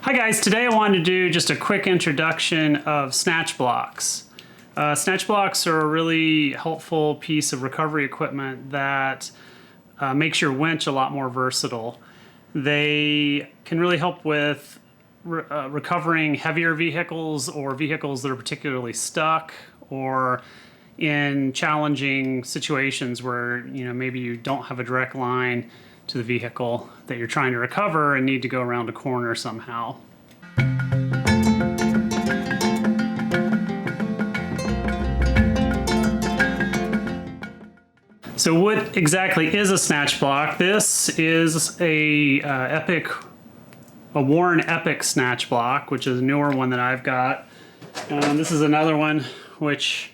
Hi guys, today I wanted to do just a quick introduction of snatch blocks. Snatch blocks are a really helpful piece of recovery equipment that makes your winch a lot more versatile. They can really help with recovering heavier vehicles or vehicles that are particularly stuck, or in challenging situations where maybe you don't have a direct line to the vehicle that you're trying to recover and need to go around a corner somehow. So what exactly is a snatch block? This is a Warren Epic snatch block, which is a newer one that I've got. This is another one which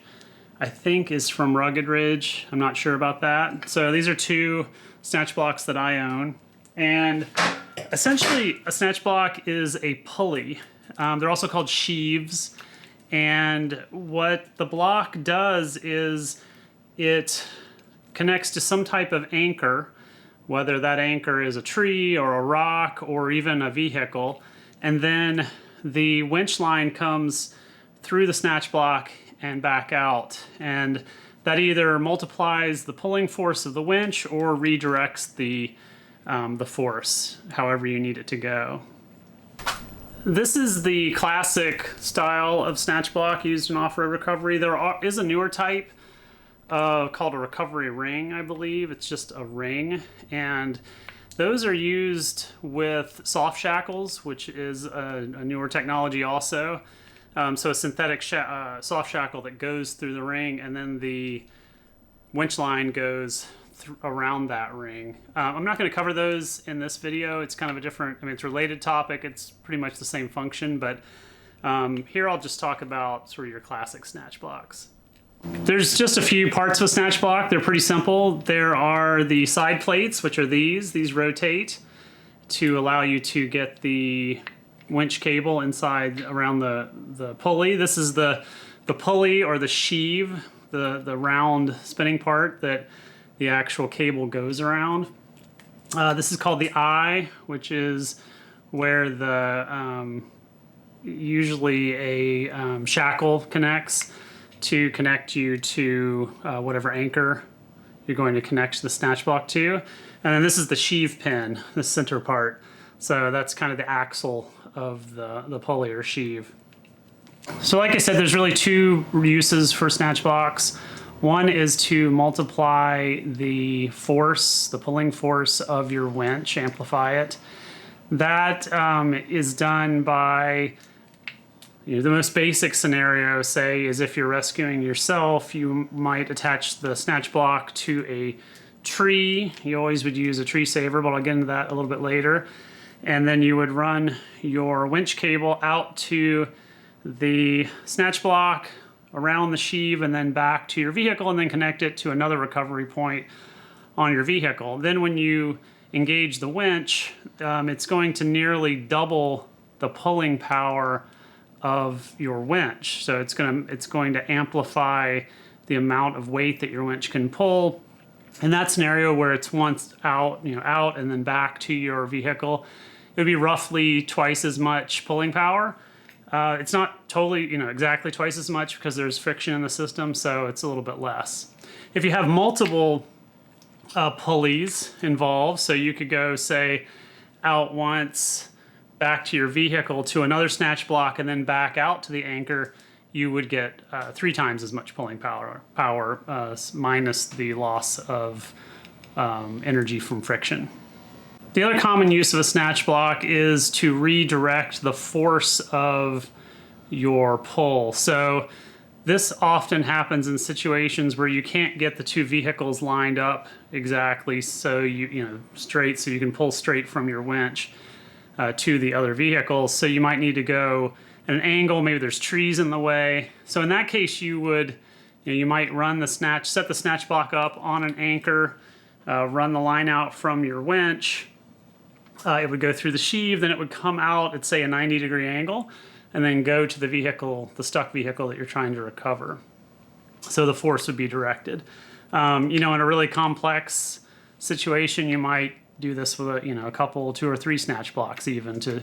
I think is from Rugged Ridge. I'm not sure about that. So these are two snatch blocks that I own. And essentially a snatch block is a pulley. They're also called sheaves. And what the block does is it connects to some type of anchor, whether that anchor is a tree or a rock or even a vehicle. And then the winch line comes through the snatch block and back out. And that either multiplies the pulling force of the winch or redirects the force, however you need it to go. This is the classic style of snatch block used in off-road recovery. There is a newer type called a recovery ring, I believe. It's just a ring, and those are used with soft shackles, which is a newer technology also. So a synthetic soft shackle that goes through the ring, and then the winch line goes around that ring. I'm not going to cover those in this video. It's kind of a different, it's a related topic. It's pretty much the same function, but here I'll just talk about sort of your classic snatch blocks. There's just a few parts of a snatch block. They're pretty simple. There are the side plates, which are these rotate to allow you to get the winch cable inside around the pulley. This is the pulley, or the sheave, the round spinning part that the actual cable goes around. This is called the eye, which is where the usually a shackle connects to connect you to whatever anchor you're going to connect the snatch block to. And then this is the sheave pin, the center part. So that's kind of the axle of the pulley or sheave. So like I said, there's really two uses for snatch blocks. One is to multiply the force, the pulling force of your winch, amplify it. That is done by, the most basic scenario, say, is if you're rescuing yourself, you might attach the snatch block to a tree. You always would use a tree saver, but I'll get into that a little bit later. And then you would run your winch cable out to the snatch block, around the sheave, and then back to your vehicle, and then connect it to another recovery point on your vehicle. Then when you engage the winch, it's going to nearly double the pulling power of your winch. So it's going to amplify the amount of weight that your winch can pull. In that scenario where it's once out, out and then back to your vehicle, it would be roughly twice as much pulling power. It's not totally, exactly twice as much because there's friction in the system, so it's a little bit less. If you have multiple pulleys involved, so you could go, say, out once, back to your vehicle to another snatch block, and then back out to the anchor, you would get 3 times as much pulling power minus the loss of energy from friction. The other common use of a snatch block is to redirect the force of your pull. So this often happens in situations where you can't get the two vehicles lined up exactly, so straight, so you can pull straight from your winch to the other vehicle. So you might need to go at an angle, maybe there's trees in the way. So in that case, you would, you might run set the snatch block up on an anchor, run the line out from your winch. It would go through the sheave, then it would come out at, say, a 90-degree angle, and then go to the vehicle, the stuck vehicle that you're trying to recover. So the force would be directed. In a really complex situation, you might do this with a couple, 2 or 3 snatch blocks even, to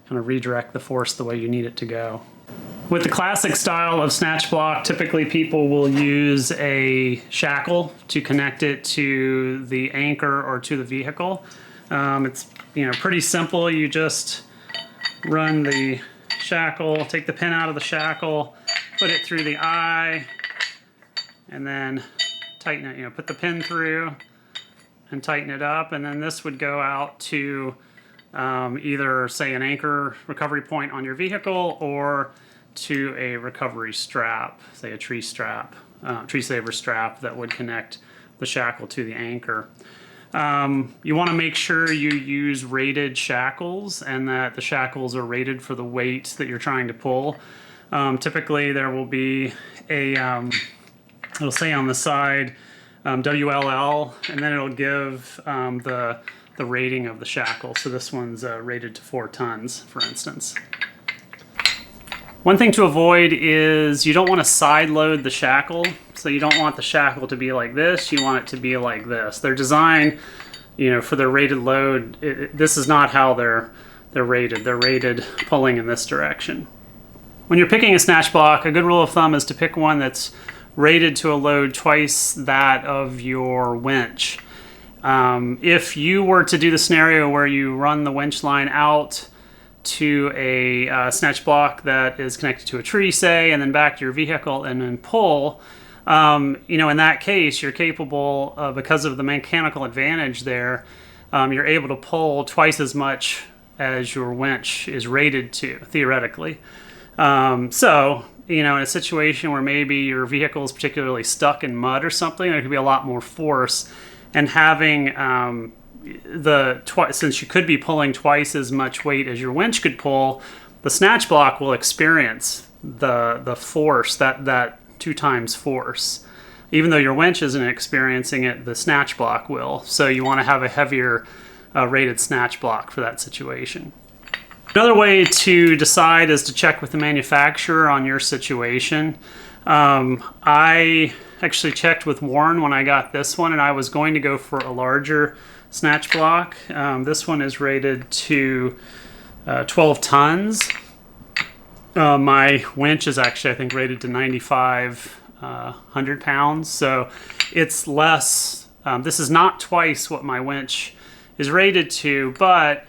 kind of redirect the force the way you need it to go. With the classic style of snatch block, typically people will use a shackle to connect it to the anchor or to the vehicle. It's pretty simple. You just run the shackle, take the pin out of the shackle, put it through the eye, and then tighten it. Put the pin through and tighten it up, and then this would go out to either, say, an anchor recovery point on your vehicle or to a recovery strap, say a tree saver strap that would connect the shackle to the anchor. You want to make sure you use rated shackles and that the shackles are rated for the weight that you're trying to pull. Typically there will be a, it'll say on the side WLL, and then it'll give the rating of the shackle. So this one's rated to 4 tons, for instance. One thing to avoid is you don't want to side load the shackle. So you don't want the shackle to be like this, you want it to be like this. They're designed, for their rated load. This is not how they're rated. They're rated pulling in this direction. When you're picking a snatch block, a good rule of thumb is to pick one that's rated to a load twice that of your winch. If you were to do the scenario where you run the winch line out to a snatch block that is connected to a tree, say, and then back to your vehicle and then pull, in that case, you're capable, because of the mechanical advantage there, you're able to pull twice as much as your winch is rated to, theoretically. So, in a situation where maybe your vehicle is particularly stuck in mud or something, there could be a lot more force, and having since you could be pulling twice as much weight as your winch could pull, the snatch block will experience the force, that 2 times force. Even though your winch isn't experiencing it, the snatch block will. So you want to have a heavier rated snatch block for that situation. Another way to decide is to check with the manufacturer on your situation. I actually checked with Warren when I got this one, and I was going to go for a larger snatch block. This one is rated to 12 tons. My winch is actually, I think, rated to 9,500 pounds, so it's less. This is not twice what my winch is rated to, but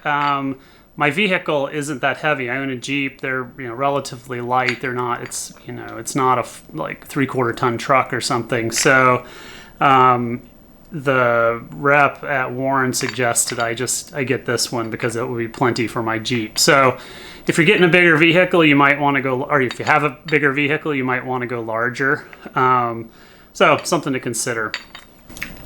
my vehicle isn't that heavy. I own a Jeep. They're relatively light. They're not. It's not a like 3/4 ton truck or something. So the rep at Warren suggested I get this one because it will be plenty for my Jeep. So if you're getting a bigger vehicle, you might want to go, or if you have a bigger vehicle, you might want to go larger. So something to consider.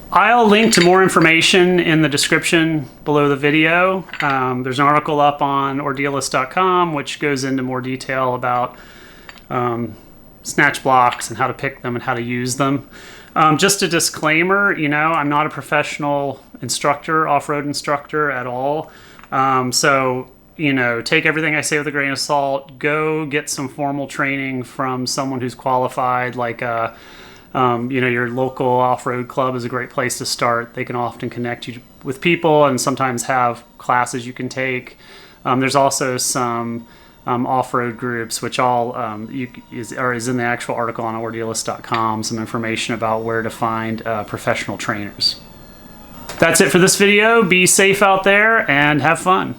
I'll link to more information in the description below the video. There's an article up on ordealist.com which goes into more detail about snatch blocks and how to pick them and how to use them. Just a disclaimer, I'm not a professional instructor, off-road instructor at all. So, take everything I say with a grain of salt. Go get some formal training from someone who's qualified, like your local off-road club is a great place to start. They can often connect you with people and sometimes have classes you can take. There's also some off-road groups, which all is in the actual article on ordealist.com, some information about where to find professional trainers. That's it for this video. Be safe out there and have fun.